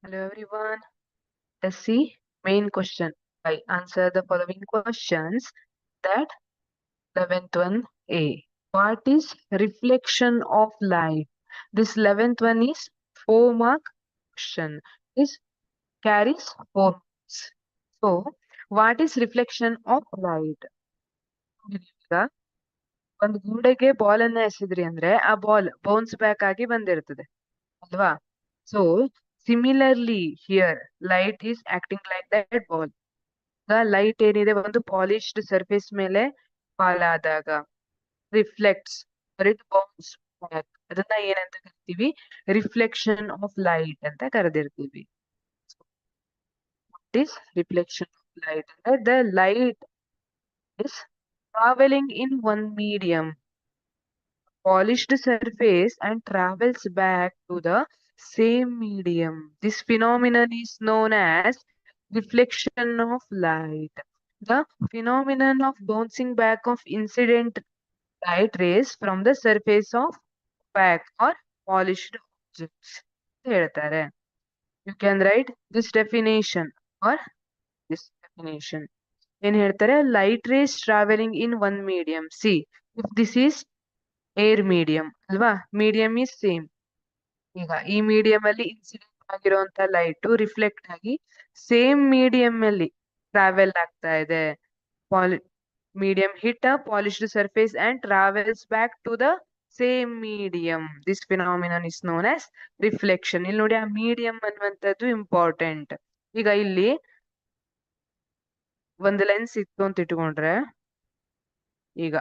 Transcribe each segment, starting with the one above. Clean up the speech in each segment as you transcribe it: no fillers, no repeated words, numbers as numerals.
Hello everyone. Let's see main question. I answer the following questions. That 11th one A. What is reflection of light? This 11th one is 4 mark question. This carries 4 marks. So, what is reflection of light? ಈಗ ಒಂದು ಗೋಡೆಗೆ ball ಅನ್ನ ಎಸೆದ್ರಿ ಅಂದ್ರೆ ಆ ball bounce back ಆಗಿ ಬಂದಿರ್ತದೆ ಅಲ್ವಾ? So similarly here light is acting like that ball. ಈಗ ಲೈಟ್ ಏನಿದೆ ಒಂದು ಪಾಲಿಶ್ಡ್ ಸರ್ಫೇಸ್ ಮೇಲೆ ಫಾಲ್ ಆದಾಗ ರಿಫ್ಲೆಕ್ಟ್ಸ್ ಇಟ್ ಬೌನ್ಸ್ ಬ್ಯಾಕ್. ಅದನ್ನ ಏನಂತ ಕರಿತೀವಿ? ರಿಫ್ಲೆಕ್ಷನ್ ಆಫ್ ಲೈಟ್ ಅಂತ ಕರೆದಿರ್ತೀವಿ. What is reflection of light ಅಂದ್ರೆ the light is travelling in one medium polished surface and travels back to the same medium. This phenomenon is known as reflection of light. The phenomenon of bouncing back of incident light rays from the surface of opaque or polished objects. ಹೇಳ್ತಾರೆ. You can write this definition or this definition. ಏನ್ ಹೇಳ್ತಾರೆ? Light rays traveling in one medium. See, if this is air medium ಅಲ್ವಾ? Medium is same. ಈಗ ಈ medium ಅಲ್ಲಿ incident ಆಗಿರುವಂತ light reflect ಆಗಿ same medium ಅಲ್ಲಿ ಟ್ರಾವೆಲ್ ಆಗ್ತಾ ಇದೆ. Medium hit a polished surface and travels back to the same medium. This phenomenon is known as reflection. ಇಲ್ಲಿ ನೋಡಿ, ಆ ಮೀಡಿಯಂ ಅನ್ನುವಂಥದ್ದು ಇಂಪಾರ್ಟೆಂಟ್. ಈಗ ಇಲ್ಲಿ ಒಂದು ಲೆನ್ಸ್ ಇತ್ತು ಅಂತ ಇಟ್ಕೊಂಡ್ರೆ, ಈಗ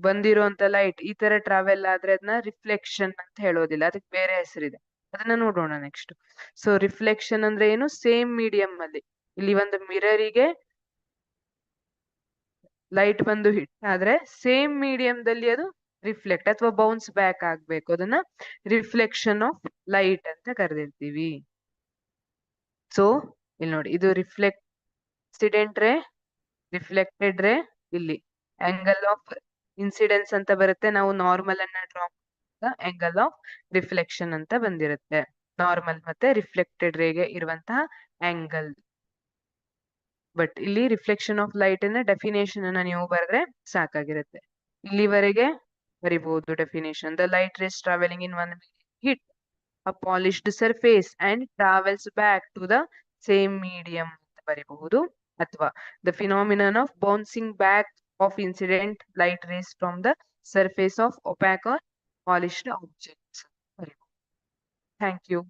ಬಂದಿರುವಂತ ಲೈಟ್ ಈ ತರ ಟ್ರಾವೆಲ್ ಆದ್ರೆ ಅದನ್ನ ರಿಫ್ಲೆಕ್ಷನ್ ಅಂತ ಹೇಳೋದಿಲ್ಲ, ಅದಕ್ಕೆ ಬೇರೆ ಹೆಸರಿದೆ. ಅದನ್ನ ನೋಡೋಣ ನೆಕ್ಸ್ಟ್. ಸೊ ರಿಫ್ಲೆಕ್ಷನ್ ಅಂದ್ರೆ ಏನು? ಸೇಮ್ ಮೀಡಿಯಂ ಅಲ್ಲಿ. ಇಲ್ಲಿ ಒಂದು ಮಿರರಿಗೆ ಲೈಟ್ ಬಂದು ಹಿಟ್ ಆದ್ರೆ ಸೇಮ್ ಮೀಡಿಯಂದಲ್ಲಿ ಅದು ರಿಫ್ಲೆಕ್ಟ್ ಅಥವಾ ಬೌನ್ಸ್ ಬ್ಯಾಕ್ ಆಗ್ಬೇಕು. ಅದನ್ನ ರಿಫ್ಲೆಕ್ಷನ್ ಆಫ್ ಲೈಟ್ ಅಂತ ಕರೆದಿರ್ತೀವಿ. ಸೊ ಇಲ್ಲಿ ನೋಡಿ, ಇದು ಇನ್ಸಿಡೆಂಟ್ ರೇ, ರಿಫ್ಲೆಕ್ಟೆಡ್ ರೇ. ಇಲ್ಲಿ ಆಂಗಲ್ ಆಫ್ ಇನ್ಸಿಡೆನ್ಸ್ ಅಂತ ಬರುತ್ತೆ. ನಾವು ನಾರ್ಮಲ್ ಅನ್ನ ಡ್ರಾ ಆಂಗಲ್ ಆಫ್ ರಿಫ್ಲೆಕ್ಷನ್ ಅಂತ ಬಂದಿರುತ್ತೆ. ನಾರ್ಮಲ್ ಮತ್ತೆ ರಿಫ್ಲೆಕ್ಟೆಡ್ ರೇಗೆ ಇರುವಂತಹ ಆಂಗಲ್. ಬಟ್ ಇಲ್ಲಿ ರಿಫ್ಲೆಕ್ಷನ್ ಆಫ್ ಲೈಟ್ ಅನ್ನ ಡೆಫಿನೇಷನ್ ಅನ್ನ ನೀವು ಬರೆದ್ರೆ ಸಾಕಾಗಿರುತ್ತೆ. ಇಲ್ಲಿವರೆಗೆ ಬರಿಬಹುದು definition. The light rays travelling in one hit a polished surface and travels back to the same medium ಅಂತ ಬರಿಬಹುದು. ಅಥವಾ the phenomenon of bouncing back of incident light rays from the surface of opaque or polished objects. Thank you.